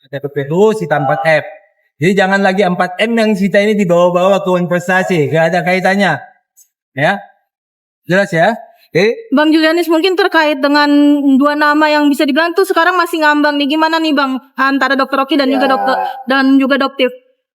TPPU Sita 4F. Jadi jangan lagi 4M yang Sita ini dibawa-bawa ke investasi, gak ada kaitannya. Ya, jelas ya? Oke. Bang Julianis, mungkin terkait dengan dua nama yang bisa dibilang tuh sekarang masih ngambang nih, gimana nih Bang antara Dr. Oki dan juga Doktif?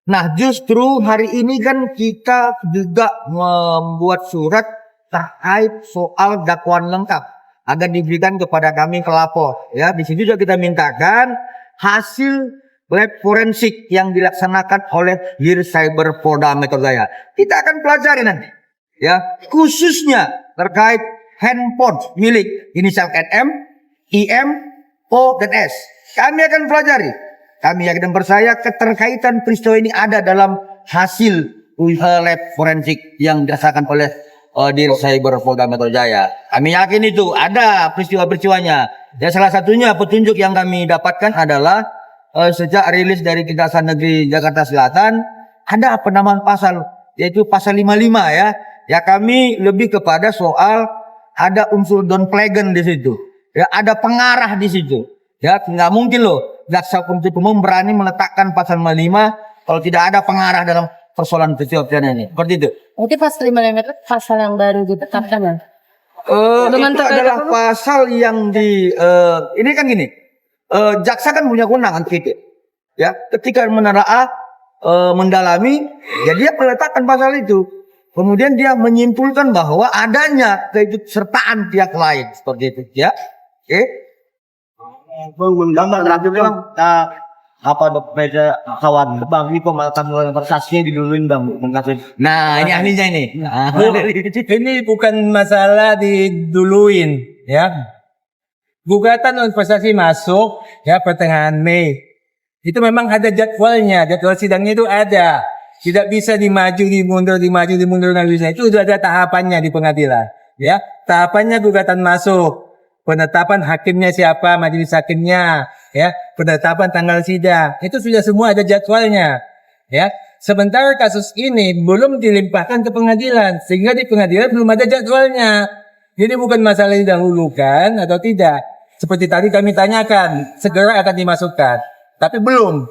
Nah, justru hari ini kan kita juga membuat surat terkait soal dakwaan lengkap agar diberikan kepada kami pelapor. Ya, di sini juga kita mintakan hasil lab forensik yang dilaksanakan oleh Dircyber Polda Metro Jaya. Kita akan pelajari nanti, ya, khususnya terkait handphone milik inisial NM, IM, O, dan S. Kami akan pelajari. Kami yakin dan percaya keterkaitan peristiwa ini ada dalam hasil lab forensik yang dirasakan oleh Dircyber Polda Metro Jaya. Kami yakin itu ada peristiwa-peristiwanya. Dan salah satunya petunjuk yang kami dapatkan adalah sejak rilis dari Kejaksaan Negeri Jakarta Selatan ada penamaan pasal, yaitu pasal 55 ya. Ya, kami lebih kepada soal ada unsur downplagen di situ. Ya, ada pengarah di situ. Ya, nggak mungkin loh jaksa penuntut umum berani meletakkan pasal 55 kalau tidak ada pengarah dalam persoalan peristiwa pidana ini. Seperti itu. Mungkin pasal 55 itu pasal yang baru ditetapkan ya? Itu adalah pasal yang ini kan gini. Jaksa kan punya kewenangan gitu. Ya, ketika menelaah mendalami, ya dia meletakkan pasal itu. Kemudian dia menyimpulkan bahwa adanya keikutsertaan pihak lain seperti itu, ya. Oke. Bang, terakhir bang, apa beda kawan bang ini pemalakan investasinya diduluin bang, Nah, ini ahlinya ini. Ini bukan masalah diduluin, ya. Gugatan investasi masuk ya pertengahan Mei. Itu memang ada jadwalnya, jadwal sidangnya itu ada. Tidak bisa dimaju dimundur nggak bisa. Itu sudah ada tahapannya di pengadilan, ya. Tahapannya gugatan masuk, penetapan hakimnya siapa, majelis hakimnya, ya, penetapan tanggal sidang. Itu sudah semua ada jadwalnya, ya. Sementara kasus ini belum dilimpahkan ke pengadilan, sehingga di pengadilan belum ada jadwalnya. Jadi bukan masalah didahulukan atau tidak. Seperti tadi kami tanyakan, segera akan dimasukkan. Tapi belum.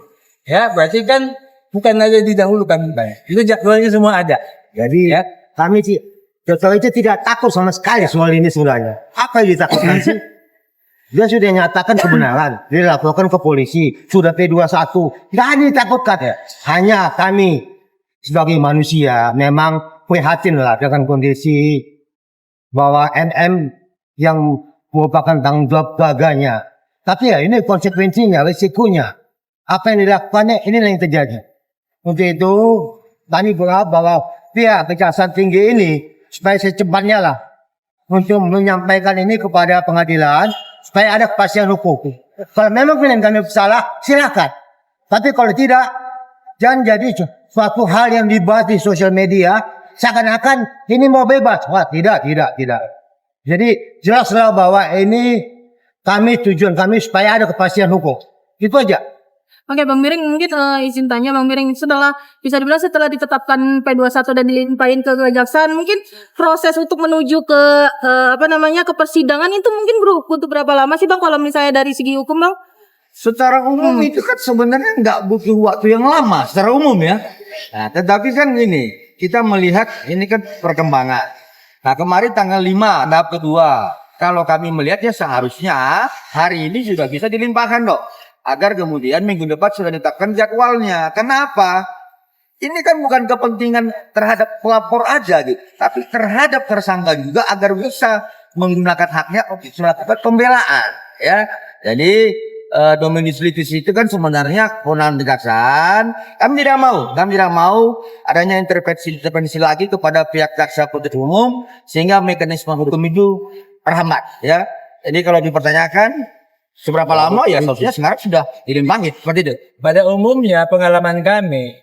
Ya, berarti kan bukan aja didahulukan. Itu jadwalnya semua ada. Jadi Ya. kami sih Jokowi itu tidak takut sama sekali soal ini sebenarnya. Apa yang ditakutkan sih? Dia sudah nyatakan kebenaran, dia laporkan ke polisi, sudah P21, tidak ada yang ditakutkan ya. Hanya kami sebagai manusia memang prihatin lah dengan kondisi bahwa NM yang merupakan tanggung jawab keluarganya. Tapi ya ini konsekuensinya, risikonya. Apa yang dilakukannya, ini yang terjadi. Untuk itu, kami berharap bahwa pihak Kejaksaan Tinggi ini supaya secepatnya lah untuk menyampaikan ini kepada pengadilan supaya ada kepastian hukum. Kalau memang klien kami bersalah, silakan. Tapi kalau tidak, jangan jadi suatu hal yang dibahas di sosial media seakan-akan ini mau bebas. Wah, tidak. Jadi jelaslah bahwa ini tujuan kami supaya ada kepastian hukum. Itu aja. Oke Bang Miring, mungkin izin tanya Bang Miring, setelah ditetapkan P21 dan dilimpahin ke kejaksaan, mungkin proses untuk menuju ke ke persidangan itu mungkin butuh berapa lama sih Bang kalau misalnya dari segi hukum Bang? Secara umum itu kan sebenarnya nggak butuh waktu yang lama secara umum ya. Nah, tetapi kan ini kita melihat ini kan perkembangan. Nah, kemarin tanggal 5 tahap kedua. Kalau kami melihatnya seharusnya hari ini sudah bisa dilimpahkan dok. Agar kemudian minggu depan sudah ditetapkan jadwalnya. Kenapa? Ini kan bukan kepentingan terhadap pelapor aja gitu. Tapi terhadap tersangka juga agar bisa menggunakan haknya untuk melakukan pembelaan. Ya, jadi dominus litis itu kan sebenarnya kewenangan kejaksaan. Kami tidak mau adanya intervensi lagi kepada pihak jaksa penuntut umum sehingga mekanisme hukum itu terhambat. Ya, jadi kalau dipertanyakan seberapa lama ya seharusnya sekarang sudah dilimpahin seperti itu. Pada umumnya pengalaman kami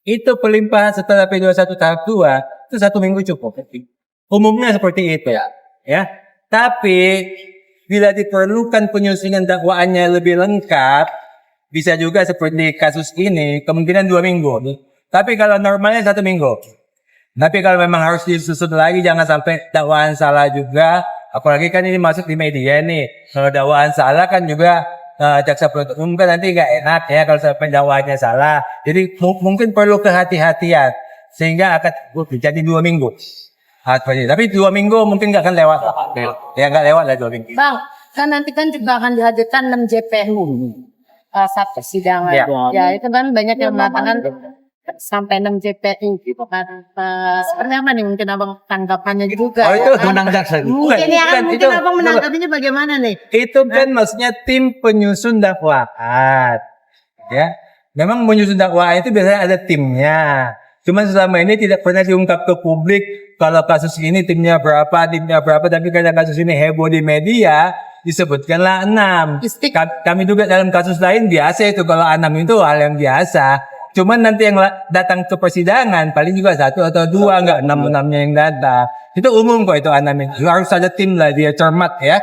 itu pelimpahan setelah P21 tahap 2 itu 1 minggu cukup. Umumnya seperti itu ya. Tapi bila diperlukan penyusunan dakwaannya lebih lengkap, bisa juga seperti kasus ini kemungkinan 2 minggu. Tapi kalau normalnya 1 minggu. Tapi kalau memang harus disusun lagi, jangan sampai dakwaan salah juga. Apalagi kan ini masuk di media nih. Kalau dakwaan salah kan juga jaksa penuntut umum kan nanti nggak enak ya kalau sampai dakwaannya salah. Jadi mungkin perlu kehati-hatian sehingga akan jadi 2 minggu. Tapi 2 minggu mungkin nggak akan lewat. Ya nggak lewat lah 2 minggu. Bang, kan nanti kan juga akan dihadirkan 6 JPU saat persidangan. Ya, itu kan banyak yang mengatakan sampai 6 JPU gitu kan. Seperti apa nih mungkin abang tanggapannya juga? Oh, itu Menang jaksa. Mungkin ya kan, mungkin itu- abang menanggapinya bagaimana nih? Itu kan maksudnya tim penyusun dakwaan. Ya. Memang menyusun dakwaan itu biasanya ada timnya. Cuman selama ini tidak pernah diungkap ke publik kalau kasus ini timnya berapa, tapi karena kasus ini heboh di media, disebutkanlah 6. Kami juga dalam kasus lain biasa itu kalau 6 itu hal yang biasa. Cuman nanti yang datang ke persidangan paling juga 1 atau 2, enggak 6-6-nya yang datang. Itu umum kok itu 6. Harus ada tim lah, dia cermat ya.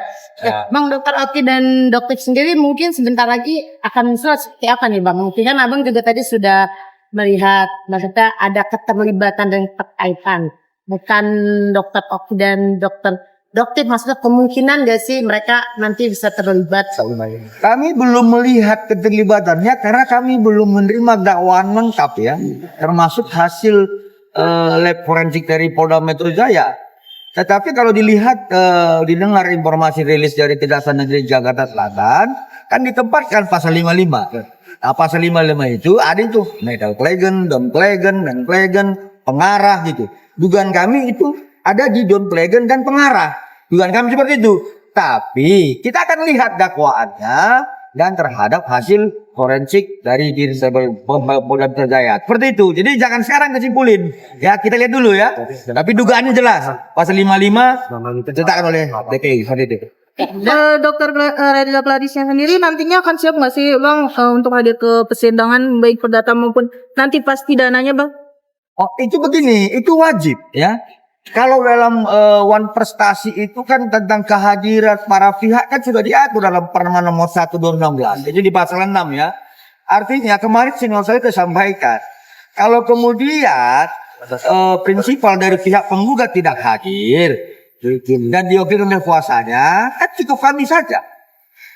Bang Dokter Oki dan Dokter sendiri mungkin sebentar lagi akan seperti apa nih Bang? Mungkin kan abang juga tadi sudah melihat maksudnya ada keterlibatan dan keterkaitan. Bukan Dokter Oki dan Dokter maksudnya kemungkinan gak sih mereka nanti bisa terlibat? Kami belum melihat keterlibatannya karena kami belum menerima dakwaan lengkap ya, termasuk hasil lab forensik dari Polda Metro Jaya. Tetapi kalau dilihat, didengar informasi rilis dari Kejaksaan Negeri Jakarta Selatan, kan ditempatkan pasal 55. Nah, pasal 55 itu ada itu medal plegen, don plegen, dan plegen, pengarah gitu. Dugaan kami itu ada di don plegen dan pengarah. Dugaan kami seperti itu. Tapi kita akan lihat dakwaannya dan terhadap hasil forensik dari Polda Metro Jaya. Seperti itu. Jadi jangan sekarang kesimpulin. Ya kita lihat dulu ya. Tapi dugaannya jelas. Pasal 55 ditetapkan oleh DPI seperti itu. Dokter Reza Gladysnya sendiri nantinya akan siap nggak sih Bang untuk hadir ke persidangan baik perdata maupun nanti pas pidananya Bang? Oh itu begini, itu wajib ya. Kalau dalam one prestasi itu kan tentang kehadiran para pihak kan sudah diatur dalam Permen nomor 1 2016. Jadi di pasal 6 ya. Artinya kemarin sinyal saya sampaikan. Kalau kemudian prinsipal dari pihak penggugat tidak hadir dan diwakili oleh kuasanya, kan cukup kami saja.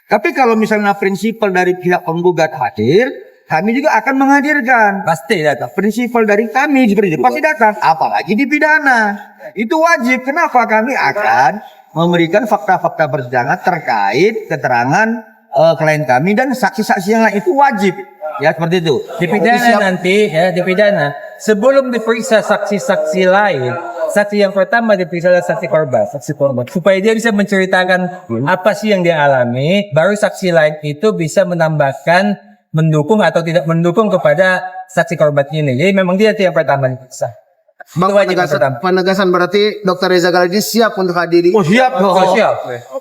Tapi kalau misalnya prinsipal dari pihak penggugat hadir, kami juga akan menghadirkan. Pasti datang. Prinsipal dari kami seperti itu pasti datang, apalagi di pidana. Itu wajib. Kenapa? Kami akan memberikan fakta-fakta persidangan terkait keterangan klien kami dan saksi-saksi yang lain, itu wajib. Ya seperti itu. Di pidana nanti ya, di pidana sebelum diperiksa saksi-saksi lain, saksi yang pertama diperiksa adalah saksi korban supaya dia bisa menceritakan apa sih yang dia alami, baru saksi lain itu bisa menambahkan mendukung atau tidak mendukung kepada saksi korban ini. Jadi memang dia yang pertama diperiksa. Bang, Itu wajib pertama. penegasan berarti Dokter Reza Gladys siap untuk hadiri. Oh siap. Oh,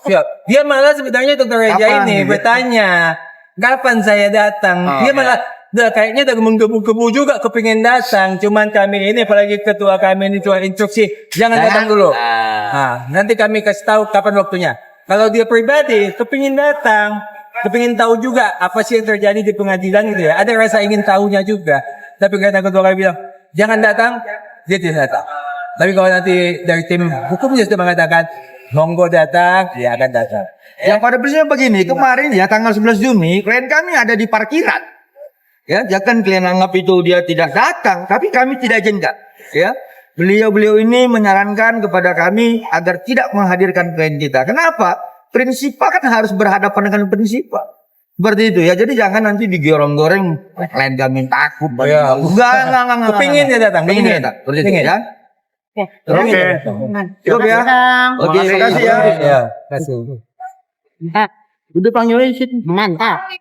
siap. Dia malah sebenarnya Dr. Reza Kapan? ini bertanya, kapan saya datang? Dia malah kayaknya udah menggebu-gebu juga kepingin datang. Cuman kami ini, apalagi ketua kami ini cuma instruksi, jangan datang dulu. Nah, nanti kami kasih tahu kapan waktunya. Kalau dia pribadi kepingin datang, kepingin tahu juga apa sih yang terjadi di pengadilan gitu ya. Ada rasa ingin tahunya juga. Tapi karena ketua kami bilang, jangan datang, dia tidak datang. Tapi kalau nanti dari tim hukumnya sudah mengatakan monggo datang, dia akan datang. Yang pada prinsipnya begini, kemarin ya tanggal 11 Juni klien kami ada di parkiran. Ya, jangan kalian anggap itu dia tidak datang, tapi kami tidak izinkan. Ya, beliau ini menyarankan kepada kami agar tidak menghadirkan klien kita. Kenapa? Prinsipal kan harus berhadapan dengan prinsipal. Seperti itu ya. Jadi jangan nanti digoreng-goreng klien kami takut. Ya. Enggak. Kepingin dia datang, Kepingin dia datang. Seperti itu Kepingin. ya. Oke. Cukup ya. Oke, terima kasih ya. Ya, kasih. Udah panggilin sih. Mantap.